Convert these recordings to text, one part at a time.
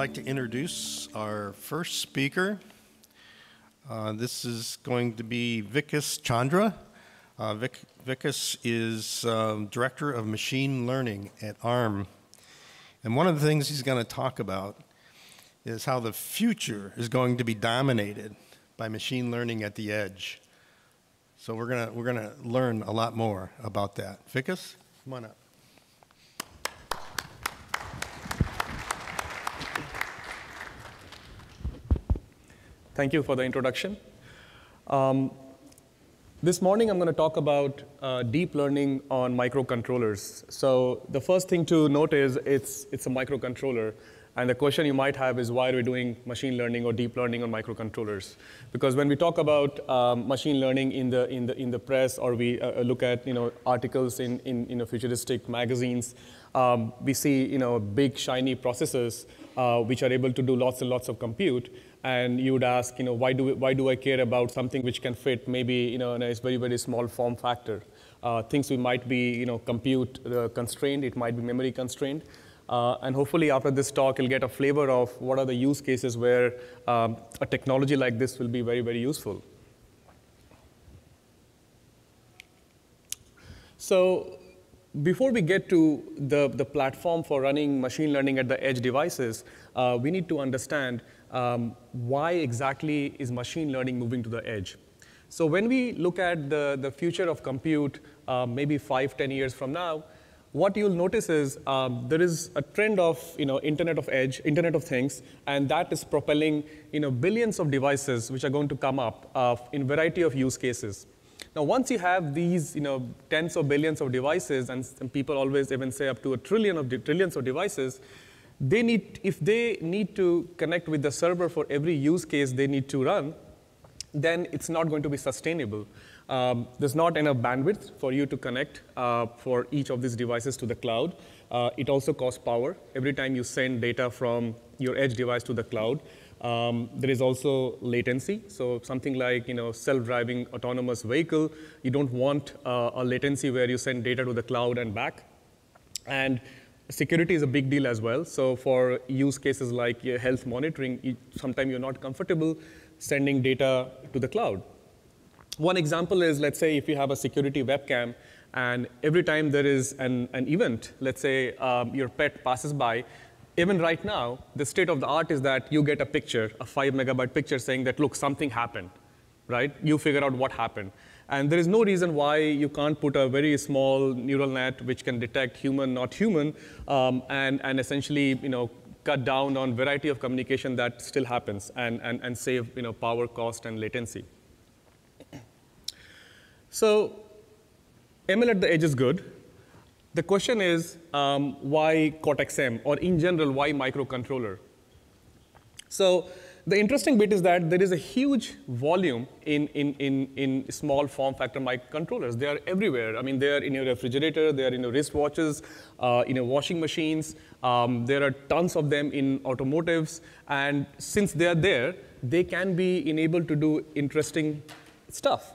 like to introduce our first speaker. This is going to be Vikas Chandra. Vikas is Director of Machine Learning at Arm. And one of the things he's going to talk about is how the future is going to be dominated by machine learning at the edge. So we're gonna learn a lot more about that. Vikas, come on up. Thank you for the introduction. This morning I'm going to talk about deep learning on microcontrollers. So the first thing to note is it's a microcontroller. And the question you might have is, why are we doing machine learning or deep learning on microcontrollers? Because when we talk about machine learning in the press, or we look at articles in futuristic magazines, we see big shiny processors which are able to do lots and lots of compute. And you would ask, why do I care about something which can fit maybe in a very, very small form factor? Things we might be compute constrained, it might be memory constrained. And hopefully after this talk, you'll get a flavor of what are the use cases where a technology like this will be very, very useful. So before we get to the platform for running machine learning at the edge devices, we need to understand why exactly is machine learning moving to the edge. So when we look at the future of compute, maybe 5-10 years from now, what you'll notice is there is a trend of Internet of Edge, Internet of Things, and that is propelling billions of devices which are going to come up in variety of use cases. Now, once you have these tens of billions of devices, and people always even say up to trillions of devices, if they need to connect with the server for every use case they need to run, then it's not going to be sustainable. There's not enough bandwidth for you to connect for each of these devices to the cloud. It also costs power. Every time you send data from your edge device to the cloud, there is also latency. So something like self-driving autonomous vehicle, you don't want a latency where you send data to the cloud and back. And security is a big deal as well. So for use cases like health monitoring, sometimes you're not comfortable sending data to the cloud. One example is, let's say, if you have a security webcam, and every time there is an event, let's say your pet passes by, even right now, the state of the art is that you get a picture, a 5-megabyte picture saying that, look, something happened, right? You figure out what happened. And there is no reason why you can't put a very small neural net which can detect human, not human, and essentially cut down on variety of communication that still happens and save power, cost, and latency. So ML at the edge is good. The question is, why Cortex-M, or in general, why microcontroller? So the interesting bit is that there is a huge volume in small form factor microcontrollers. They are everywhere. I mean, they are in your refrigerator, they are in your wristwatches, in your washing machines. There are tons of them in automotives. And since they are there, they can be enabled to do interesting stuff.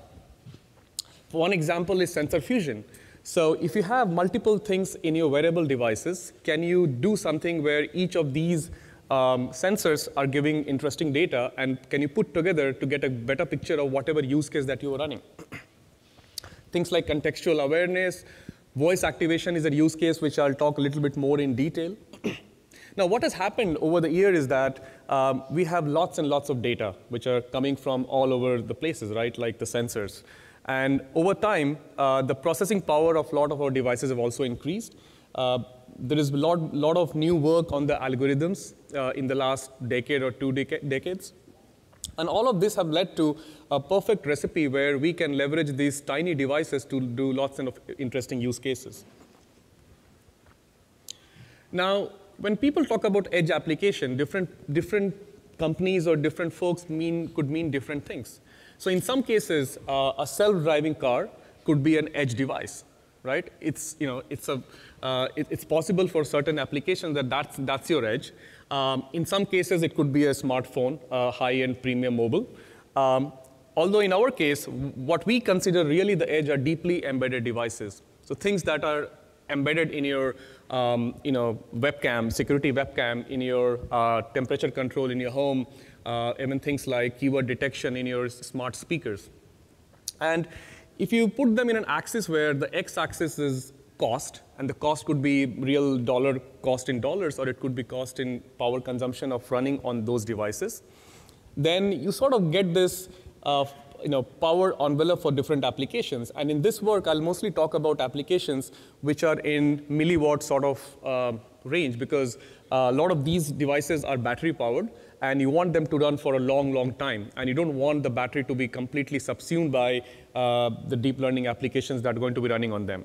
One example is sensor fusion. So if you have multiple things in your wearable devices, can you do something where each of these sensors are giving interesting data, and can you put together to get a better picture of whatever use case that you are running? Things like contextual awareness, voice activation is a use case which I'll talk a little bit more in detail. Now, what has happened over the year is that we have lots and lots of data which are coming from all over the places, right, like the sensors. And over time, the processing power of a lot of our devices have also increased. There is a lot of new work on the algorithms in the last decade or two decades. And all of this have led to a perfect recipe where we can leverage these tiny devices to do lots of interesting use cases. Now, when people talk about edge application, different companies or different folks could mean different things. So in some cases, a self-driving car could be an edge device, right? It's possible for certain applications that's your edge. In some cases, it could be a smartphone, high-end premium mobile. Although in our case, what we consider really the edge are deeply embedded devices. So things that are embedded in your webcam, security webcam, in your temperature control in your home, even things like keyword detection in your smart speakers. And if you put them in an axis where the x-axis is cost, and the cost could be real dollar cost in dollars, or it could be cost in power consumption of running on those devices, then you sort of get this power envelope for different applications. And in this work, I'll mostly talk about applications which are in milliwatt sort of range, because a lot of these devices are battery powered, and you want them to run for a long, long time. And you don't want the battery to be completely subsumed by the deep learning applications that are going to be running on them.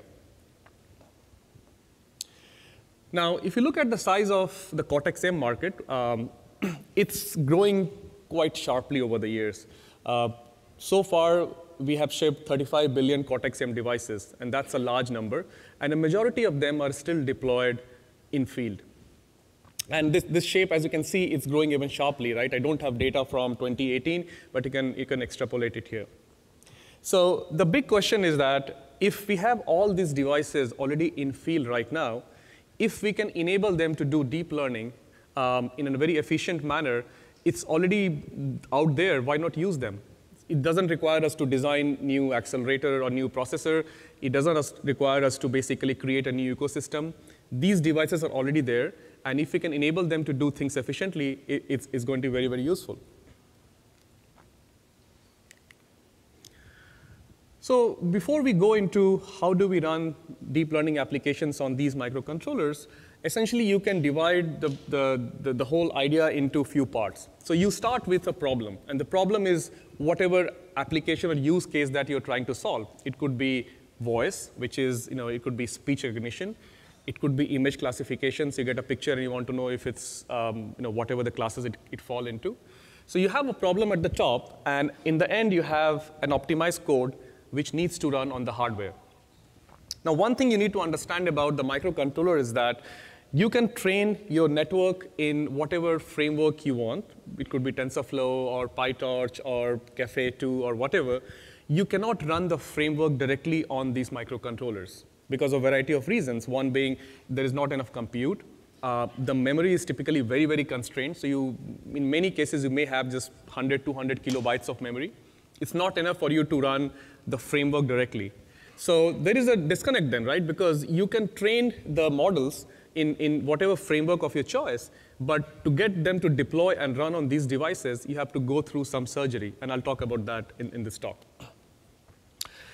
Now, if you look at the size of the Cortex-M market, it's growing quite sharply over the years. So far, we have shipped 35 billion Cortex-M devices, and that's a large number. And a majority of them are still deployed in field. And this shape, as you can see, it's growing even sharply, right? I don't have data from 2018, but you can extrapolate it here. So the big question is that if we have all these devices already in field right now, if we can enable them to do deep learning in a very efficient manner, it's already out there. Why not use them? It doesn't require us to design new accelerator or new processor. It doesn't require us to basically create a new ecosystem. These devices are already there. And if we can enable them to do things efficiently, it's going to be very, very useful. So before we go into how do we run deep learning applications on these microcontrollers, essentially you can divide the whole idea into a few parts. So you start with a problem. And the problem is whatever application or use case that you're trying to solve. It could be voice, which is, it could be speech recognition. It could be image classification. So you get a picture and you want to know if it's whatever the classes it fall into. So you have a problem at the top. And in the end, you have an optimized code which needs to run on the hardware. Now, one thing you need to understand about the microcontroller is that you can train your network in whatever framework you want. It could be TensorFlow or PyTorch or Caffe2 or whatever. You cannot run the framework directly on these microcontrollers because of a variety of reasons. One being there is not enough compute. The memory is typically very, very constrained. So in many cases, you may have just 100, 200 kilobytes of memory. It's not enough for you to run the framework directly. So there is a disconnect then, right? Because you can train the models in whatever framework of your choice, but to get them to deploy and run on these devices, you have to go through some surgery. And I'll talk about that in this talk.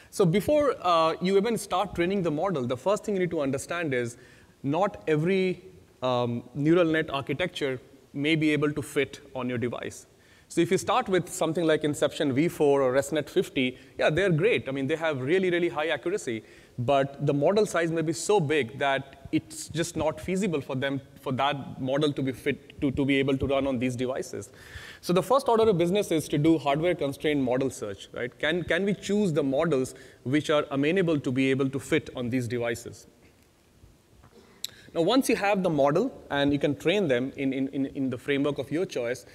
So before you even start training the model, the first thing you need to understand is not every neural net architecture may be able to fit on your device. So if you start with something like Inception V4 or ResNet 50, yeah, they're great. I mean, they have really, really high accuracy. But the model size may be so big that it's just not feasible for that model to be fit to be able to run on these devices. So the first order of business is to do hardware-constrained model search, right? Can we choose the models which are amenable to be able to fit on these devices? Now, once you have the model and you can train them in the framework of your choice,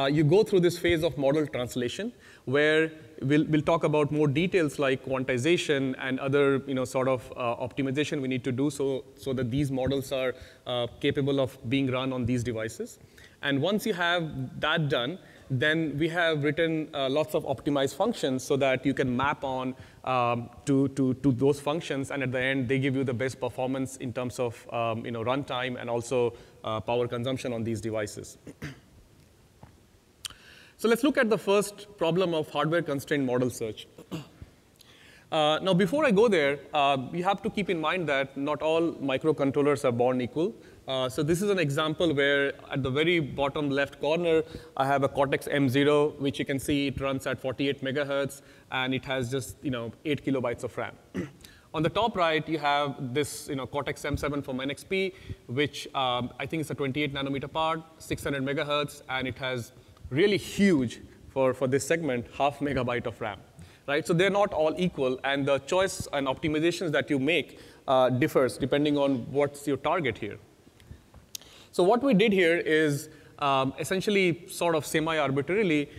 you go through this phase of model translation, where we'll talk about more details like quantization and other sort of optimization we need to do so that these models are capable of being run on these devices. And once you have that done, then we have written lots of optimized functions so that you can map on to those functions, and at the end, they give you the best performance in terms of runtime and also power consumption on these devices. So let's look at the first problem of hardware-constrained model search. Now, before I go there, you have to keep in mind that not all microcontrollers are born equal. So this is an example where at the very bottom left corner, I have a Cortex-M0, which you can see it runs at 48 megahertz, and it has just 8 kilobytes of RAM. On the top right, you have this Cortex-M7 from NXP, which I think is a 28 nanometer part, 600 megahertz, and it has really huge, for this segment, half megabyte of RAM. Right? So they're not all equal, and the choice and optimizations that you make differs depending on what's your target here. So what we did here is essentially sort of semi-arbitrarily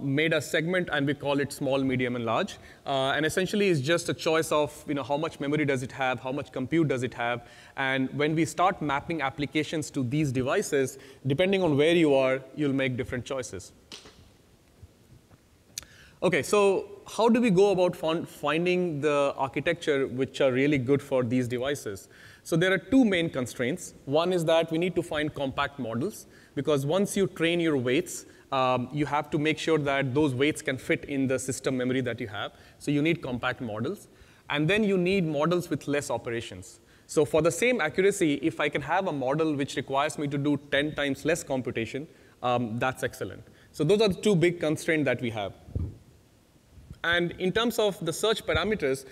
made a segment, and we call it small, medium, and large. And essentially, it's just a choice of how much memory does it have, how much compute does it have. And when we start mapping applications to these devices, depending on where you are, you'll make different choices. OK, so how do we go about finding the architecture which are really good for these devices? So there are two main constraints. One is that we need to find compact models, because once you train your weights, you have to make sure that those weights can fit in the system memory that you have. So you need compact models. And then you need models with less operations. So for the same accuracy, if I can have a model which requires me to do 10 times less computation, that's excellent. So those are the two big constraints that we have. And in terms of the search parameters,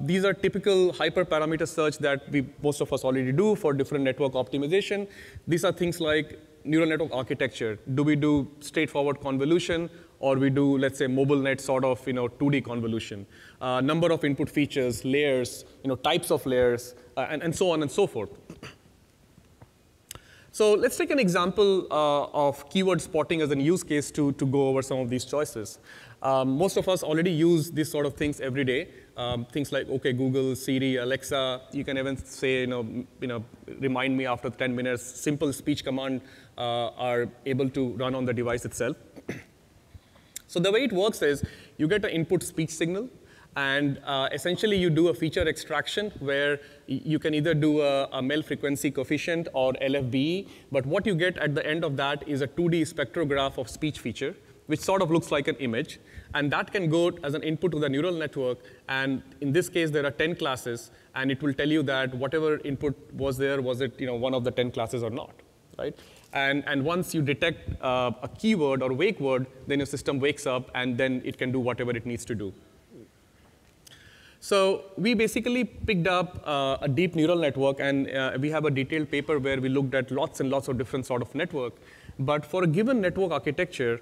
these are typical hyperparameter search that most of us already do for different network optimization. These are things like neural network architecture. Do we do straightforward convolution, or we do, let's say, mobile net sort of 2D convolution? Number of input features, layers, types of layers, and so on and so forth. So let's take an example of keyword spotting as a use case to go over some of these choices. Most of us already use these sort of things every day. Things like, OK, Google, Siri, Alexa. You can even say, remind me after 10 minutes. Simple speech commands are able to run on the device itself. So the way it works is you get an input speech signal. And essentially, you do a feature extraction where you can either do a mel frequency coefficient or LFBE. But what you get at the end of that is a 2D spectrograph of speech feature, which sort of looks like an image. And that can go as an input to the neural network. And in this case, there are 10 classes. And it will tell you that whatever input was there, was it one of the 10 classes or not, right? And once you detect a keyword or wake word, then your system wakes up, and then it can do whatever it needs to do. So we basically picked up a deep neural network, and we have a detailed paper where we looked at lots and lots of different sort of network. But for a given network architecture,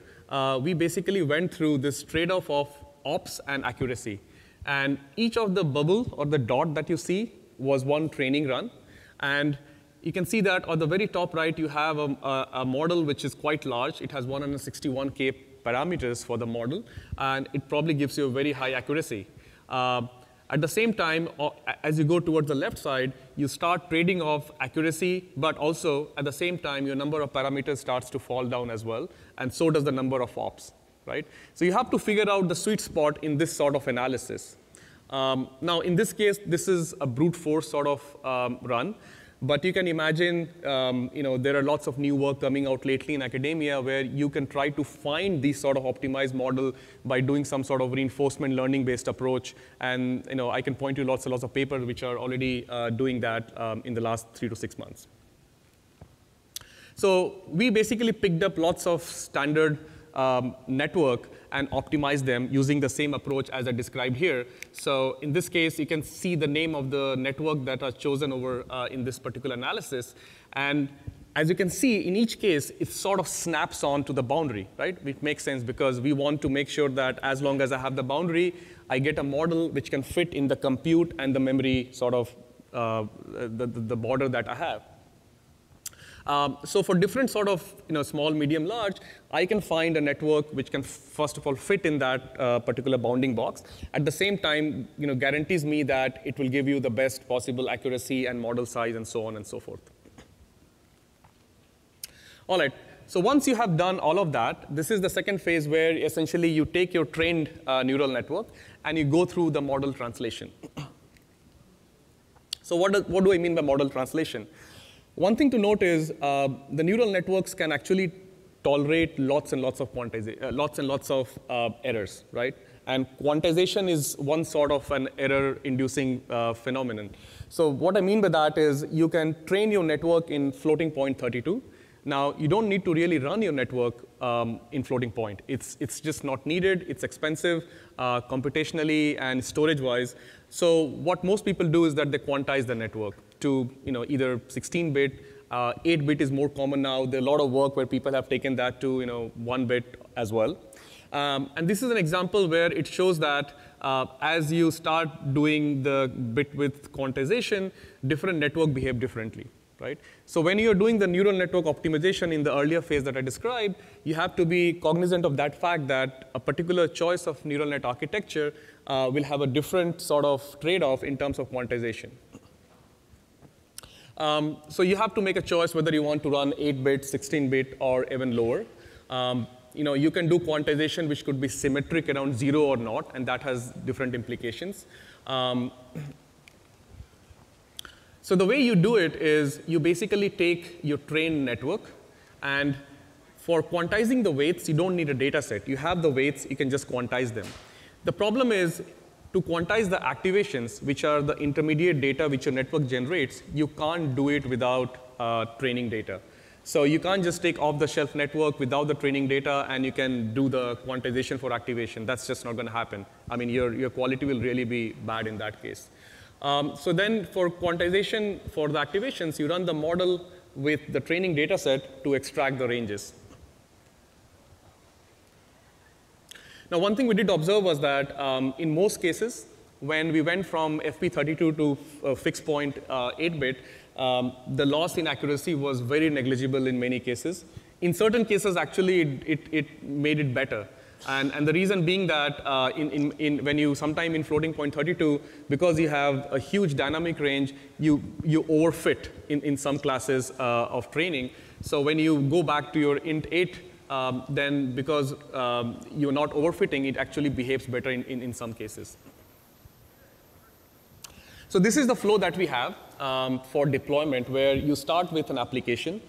we basically went through this trade-off of ops and accuracy. And each of the bubble or the dot that you see was one training run. And you can see that on the very top right, you have a model which is quite large. It has 161K parameters for the model. And it probably gives you a very high accuracy. At the same time, as you go towards the left side, you start trading off accuracy, but also at the same time, your number of parameters starts to fall down as well, and so does the number of ops, right? So you have to figure out the sweet spot in this sort of analysis. Now, in this case, this is a brute force sort of run. But you can imagine, there are lots of new work coming out lately in academia where you can try to find these sort of optimized model by doing some sort of reinforcement learning-based approach. And I can point to lots and lots of papers which are already doing that in the last 3 to 6 months. So we basically picked up lots of standard network and optimize them using the same approach as I described here. So in this case, you can see the name of the network that are chosen over in this particular analysis. And as you can see, in each case, it sort of snaps on to the boundary, right? It makes sense because we want to make sure that as long as I have the boundary, I get a model which can fit in the compute and the memory sort of the border that I have. So for different sort of small, medium, large, I can find a network which can first of all fit in that particular bounding box. At the same time, guarantees me that it will give you the best possible accuracy and model size and so on and so forth. All right. So once you have done all of that, this is the second phase where essentially you take your trained neural network and you go through the model translation. So what do I mean by model translation? One thing to note is the neural networks can actually tolerate lots and lots of errors, right? And quantization is one sort of an error-inducing phenomenon. So what I mean by that is you can train your network in floating point 32. Now, you don't need to really run your network in floating point. It's just not needed. It's expensive computationally and storage-wise. So what most people do is that they quantize the network to either 16-bit, 8-bit is more common now. There's a lot of work where people have taken that to 1-bit as well. And this is an example where it shows that as you start doing the bit width quantization, different network behave differently, right? So when you're doing the neural network optimization in the earlier phase that I described, you have to be cognizant of that fact that a particular choice of neural net architecture will have a different sort of trade-off in terms of quantization. So you have to make a choice whether you want to run 8-bit, 16-bit, or even lower. You can do quantization which could be symmetric around 0 or not, and that has different implications. So the way you do it is you basically take your trained network, and for quantizing the weights, you don't need a data set. You have the weights, you can just quantize them. The problem is, to quantize the activations, which are the intermediate data which your network generates, you can't do it without training data. So you can't just take off-the-shelf network without the training data and you can do the quantization for activation. That's just not going to happen. I mean, your quality will really be bad in that case. So then for quantization for the activations, you run the model with the training data set to extract the ranges. Now, one thing we did observe was that in most cases, when we went from FP32 to fixed point 8-bit, the loss in accuracy was very negligible in many cases. In certain cases, actually, it made it better. And the reason being that when you sometime in floating point 32, because you have a huge dynamic range, you overfit in some classes of training. So when you go back to your int 8, then because you're not overfitting, it actually behaves better in some cases. So this is the flow that we have for deployment, where you start with an application.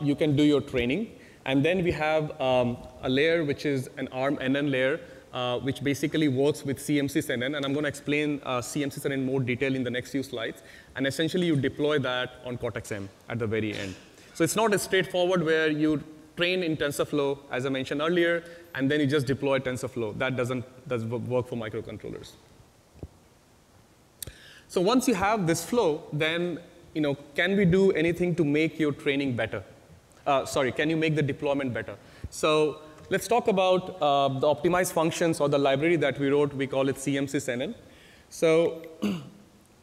You can do your training. And then we have a layer which is an Arm-NN layer, which basically works with CMSIS-NN. And I'm going to explain CMSIS-NN in more detail in the next few slides. And essentially, you deploy that on Cortex-M at the very end. So it's not as straightforward where you train in TensorFlow, as I mentioned earlier, and then you just deploy TensorFlow. That doesn't work for microcontrollers. So once you have this flow, then can we do anything to make your training better? Can you make the deployment better? So let's talk about the optimized functions or the library that we wrote. We call it CMSIS-NN. So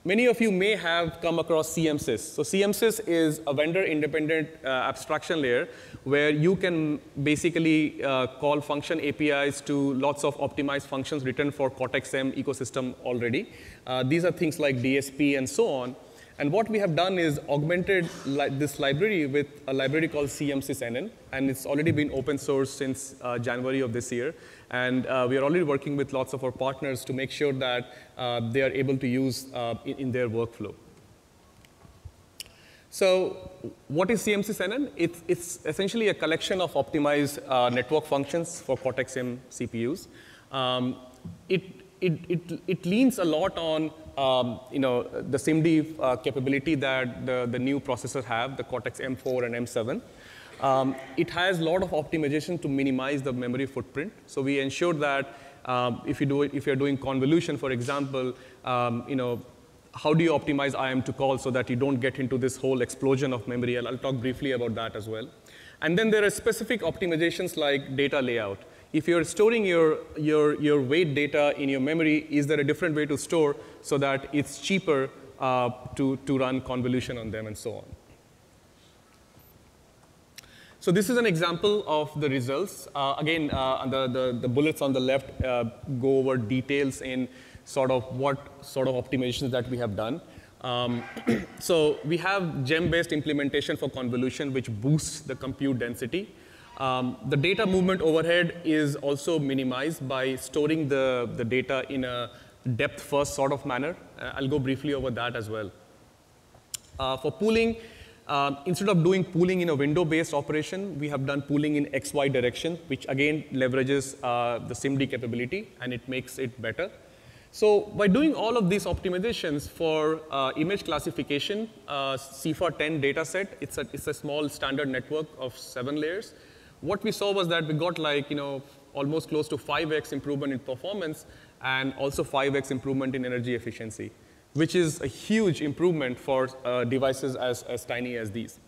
many of you may have come across CMSIS. So CMSIS is a vendor-independent abstraction layer where you can basically call function APIs to lots of optimized functions written for Cortex-M ecosystem already. These are things like DSP and so on. And what we have done is augmented this library with a library called CMSIS-NN, and it's already been open source since January of this year. And we are already working with lots of our partners to make sure that they are able to use in their workflow. So what is CMSIS-NN? It's essentially a collection of optimized network functions for Cortex-M CPUs. It leans a lot on the SIMD capability that the new processors have, the Cortex-M4 and M7. It has a lot of optimization to minimize the memory footprint. So we ensure that if you're doing convolution, for example, how do you optimize IM to call so that you don't get into this whole explosion of memory? I'll talk briefly about that as well. And then there are specific optimizations like data layout. If you're storing your weight data in your memory, is there a different way to store so that it's cheaper to run convolution on them and so on? So this is an example of the results. Again, the bullets on the left go over details in sort of what sort of optimizations that we have done. So we have gem-based implementation for convolution, which boosts the compute density. The data movement overhead is also minimized by storing the data in a depth-first sort of manner. I'll go briefly over that as well. For pooling, instead of doing pooling in a window-based operation, we have done pooling in XY direction, which again leverages the SIMD capability, and it makes it better. So by doing all of these optimizations for image classification, CIFAR-10 data set, it's a small standard network of 7 layers. What we saw was that we got almost close to 5x improvement in performance and also 5x improvement in energy efficiency, which is a huge improvement for devices as tiny as these.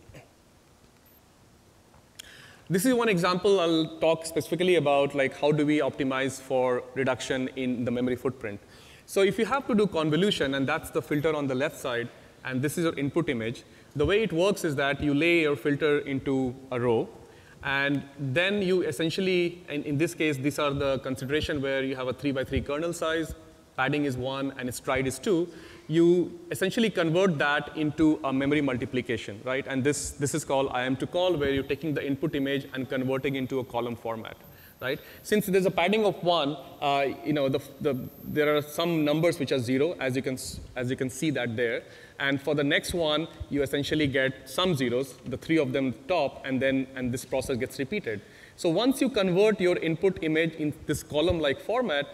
This is one example. I'll talk specifically about how do we optimize for reduction in the memory footprint. So if you have to do convolution, and that's the filter on the left side, and this is your input image, The way it works is that you lay your filter into a row, and then you essentially, in this case, these are the consideration where you have a 3 by 3 kernel size, padding is 1, and stride is 2. You essentially convert that into a memory multiplication, right? And this is called IM to call, where you're taking the input image and converting into a column format, right? Since there's a padding of 1, there are some numbers which are 0, as you can see that there. And for the next one, you essentially get some zeros, the 3 of them top, and this process gets repeated. So once you convert your input image in this column-like format,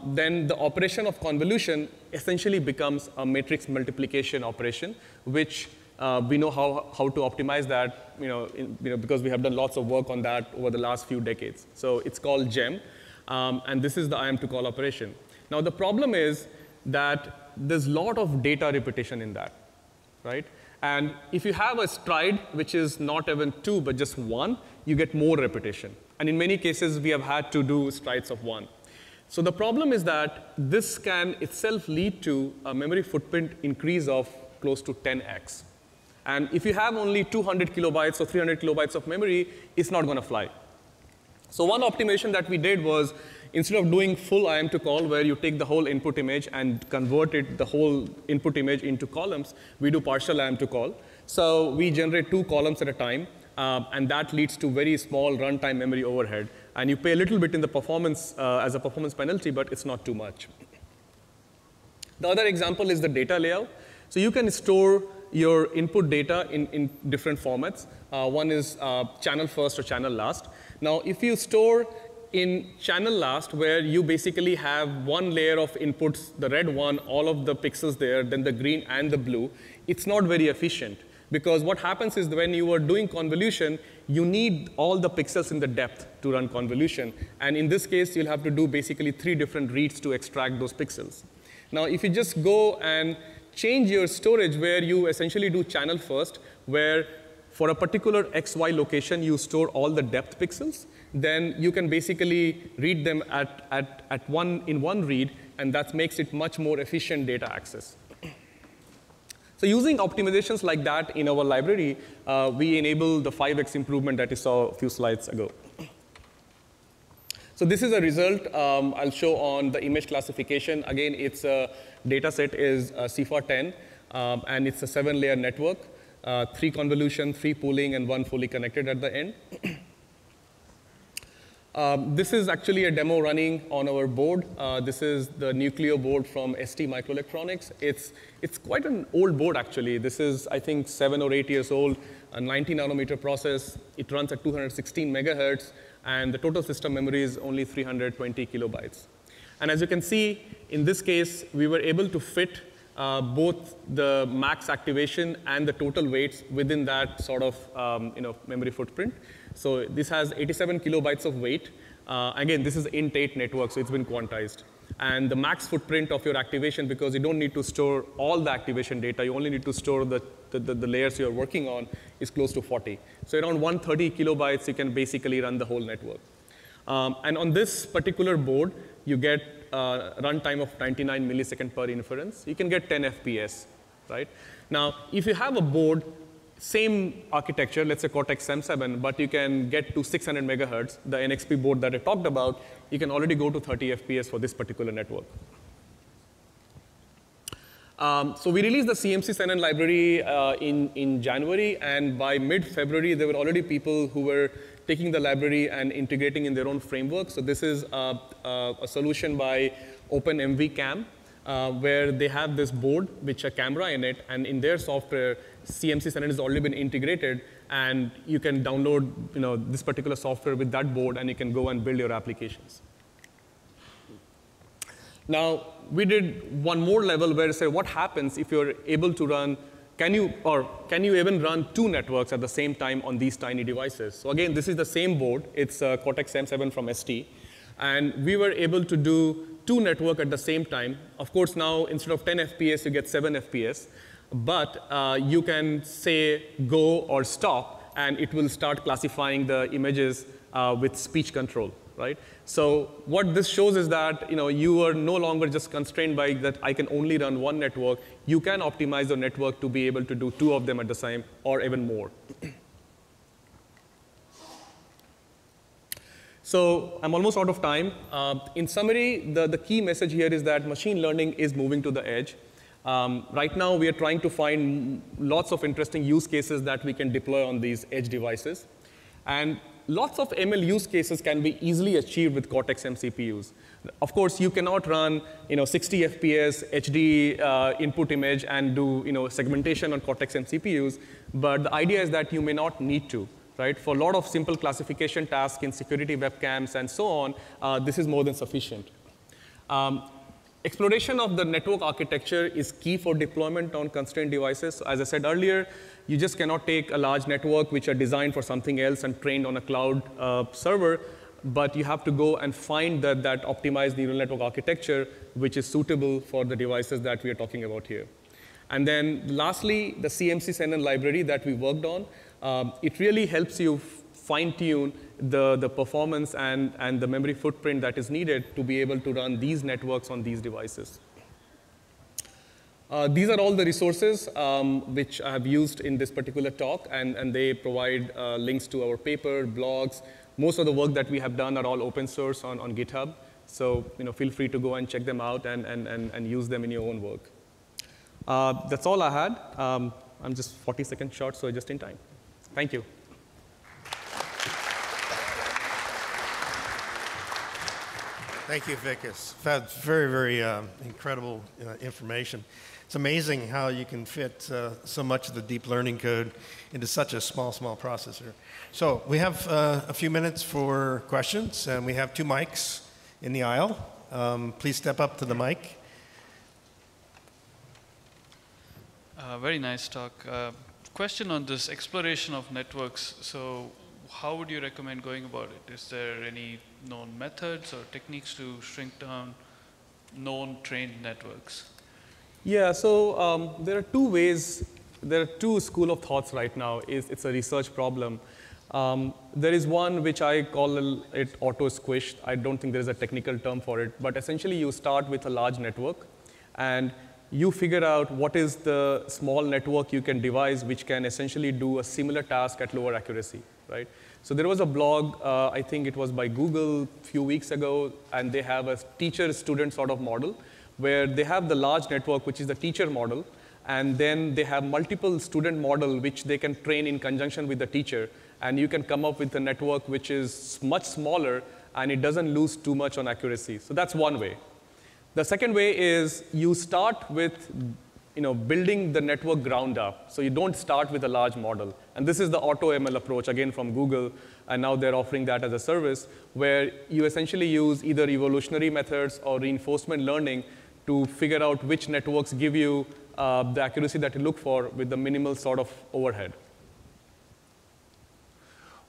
then the operation of convolution essentially becomes a matrix multiplication operation, which we know how to optimize that, because we have done lots of work on that over the last few decades. So it's called GEM, and this is the IM to call operation. Now the problem is that there's a lot of data repetition in that, right? And if you have a stride, which is not even 2, but just 1, you get more repetition. And in many cases, we have had to do strides of 1. So the problem is that this can itself lead to a memory footprint increase of close to 10x. And if you have only 200 kilobytes or 300 kilobytes of memory, it's not going to fly. So one optimization that we did was, instead of doing full IM to call, where you take the whole input image and convert the whole input image into columns, we do partial IM to call. So we generate 2 columns at a time, and that leads to very small runtime memory overhead. And you pay a little bit in the performance as a performance penalty, but it's not too much. The other example is the data layout. So you can store your input data in different formats. One is channel first or channel last. Now, if you store in channel last, where you basically have one layer of inputs, the red one, all of the pixels there, then the green and the blue, it's not very efficient. Because what happens is that when you are doing convolution, you need all the pixels in the depth to run convolution. And in this case, you'll have to do basically 3 different reads to extract those pixels. Now, if you just go and change your storage, where you essentially do channel first, where for a particular XY location, you store all the depth pixels, then you can basically read them in one read, and that makes it much more efficient data access. So using optimizations like that in our library, we enable the 5x improvement that you saw a few slides ago. So this is a result I'll show on the image classification. Again, its data set is CFA10, and it's a 7-layer network, 3 convolution, 3 pooling, and 1 fully connected at the end. This is actually a demo running on our board. This is the Nucleo board from ST Microelectronics. It's quite an old board, actually. This is, I think, 7 or 8 years old, a 90-nanometer process. It runs at 216 megahertz, and the total system memory is only 320 kilobytes. And as you can see, in this case, we were able to fit both the max activation and the total weights within that sort of memory footprint. So this has 87 kilobytes of weight. Again, this is int8 network, so it's been quantized. And the max footprint of your activation, because you don't need to store all the activation data, you only need to store the layers you're working on, is close to 40. So around 130 kilobytes, you can basically run the whole network. And on this particular board, you get a runtime of 99 millisecond per inference. You can get 10 FPS, right? Now, if you have a board, same architecture, let's say Cortex-M7, but you can get to 600 megahertz, the NXP board that I talked about, you can already go to 30 FPS for this particular network. So we released the CMSIS-NN library in January, and by mid-February, there were already people who were taking the library and integrating in their own framework. So this is a solution by OpenMVCam, where they have this board with a camera in it, and in their software, CMSIS-NN has already been integrated, and you can download this particular software with that board, and you can go and build your applications. Now, we did one more level where we say, what happens if you're able to run, can you even run 2 networks at the same time on these tiny devices? So again, this is the same board. It's Cortex-M7 from ST. And we were able to do 2 networks at the same time. Of course, now, instead of 10 FPS, you get 7 FPS. But you can say go or stop, and it will start classifying the images with speech control, right? So what this shows is that you are no longer just constrained by that I can only run one network. You can optimize the network to be able to do 2 of them at the same or even more. So I'm almost out of time. In summary, the key message here is that machine learning is moving to the edge. Right now, we are trying to find lots of interesting use cases that we can deploy on these edge devices. And lots of ML use cases can be easily achieved with Cortex-M CPUs. Of course, you cannot run 60 FPS HD input image and do segmentation on Cortex-M CPUs, but the idea is that you may not need to. Right? For a lot of simple classification tasks in security webcams and so on, this is more than sufficient. Exploration of the network architecture is key for deployment on constrained devices. So as I said earlier, you just cannot take a large network which are designed for something else and trained on a cloud server, but you have to go and find that optimized neural network architecture which is suitable for the devices that we are talking about here. And then lastly, the CMSIS-NN library that we worked on, it really helps you fine-tune the performance and the memory footprint that is needed to be able to run these networks on these devices. These are all the resources which I have used in this particular talk, and they provide links to our paper, blogs. Most of the work that we have done are all open source on GitHub. So feel free to go and check them out and use them in your own work. That's all I had. I'm just 40 seconds short, so just in time. Thank you. Thank you, Vikas. That's very, very incredible information. It's amazing how you can fit so much of the deep learning code into such a small processor. So we have a few minutes for questions, and we have 2 mics in the aisle. Please step up to the mic. Very nice talk. Question on this exploration of networks. So how would you recommend going about it? Is there any known methods or techniques to shrink down known trained networks? Yeah, so there are 2 ways. There are 2 school of thoughts right now. It's a research problem. There is one which I call it auto-squish. I don't think there is a technical term for it. But essentially, you start with a large network, and you figure out what is the small network you can devise which can essentially do a similar task at lower accuracy, right? So there was a blog, I think it was by Google a few weeks ago, and they have a teacher-student sort of model where they have the large network, which is the teacher model, and then they have multiple student model which they can train in conjunction with the teacher, and you can come up with a network which is much smaller, and it doesn't lose too much on accuracy. So that's one way. The second way is you start with building the network ground up. So you don't start with a large model. And this is the AutoML approach, again, from Google. And now they're offering that as a service, where you essentially use either evolutionary methods or reinforcement learning to figure out which networks give you the accuracy that you look for with the minimal sort of overhead.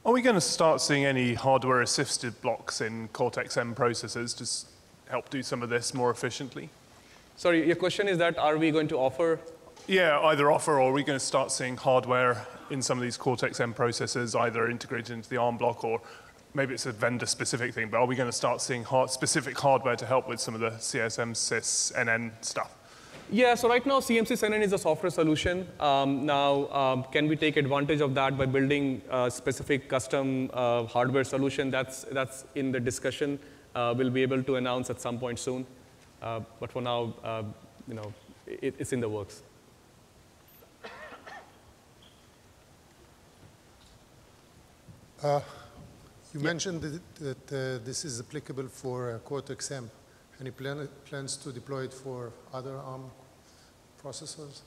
Are we going to start seeing any hardware-assisted blocks in Cortex-M processors to help do some of this more efficiently? Sorry, your question is that are we going to offer? Yeah, either offer, or are we going to start seeing hardware in some of these Cortex-M processors either integrated into the ARM block, or maybe it's a vendor-specific thing, but are we going to start seeing specific hardware to help with some of the CMSIS-NN stuff? Yeah, so right now CMSIS-NN is a software solution. Can we take advantage of that by building a specific custom hardware solution? That's in the discussion. We'll be able to announce at some point soon. But for now, it's in the works. You mentioned that this is applicable for Cortex-M. Any plans to deploy it for other ARM processors?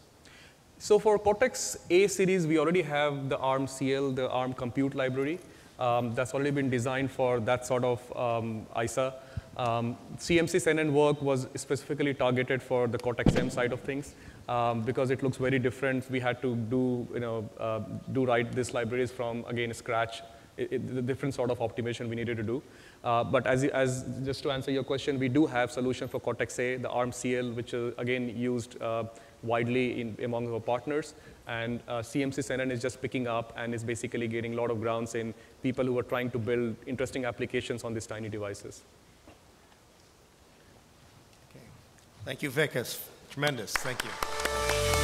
So for Cortex-A series, we already have the ARM CL, the ARM compute library. That's already been designed for that sort of ISA. CMSIS-NN work was specifically targeted for the Cortex-M side of things because it looks very different. We had to write these libraries from, again, scratch. The different sort of optimization we needed to do. But as just to answer your question, we do have solution for Cortex-A, the ARM CL, which is again used widely among our partners. And CMSIS-NN is just picking up and is basically getting a lot of grounds in people who are trying to build interesting applications on these tiny devices. Okay. Thank you, Vikas. Tremendous. Thank you.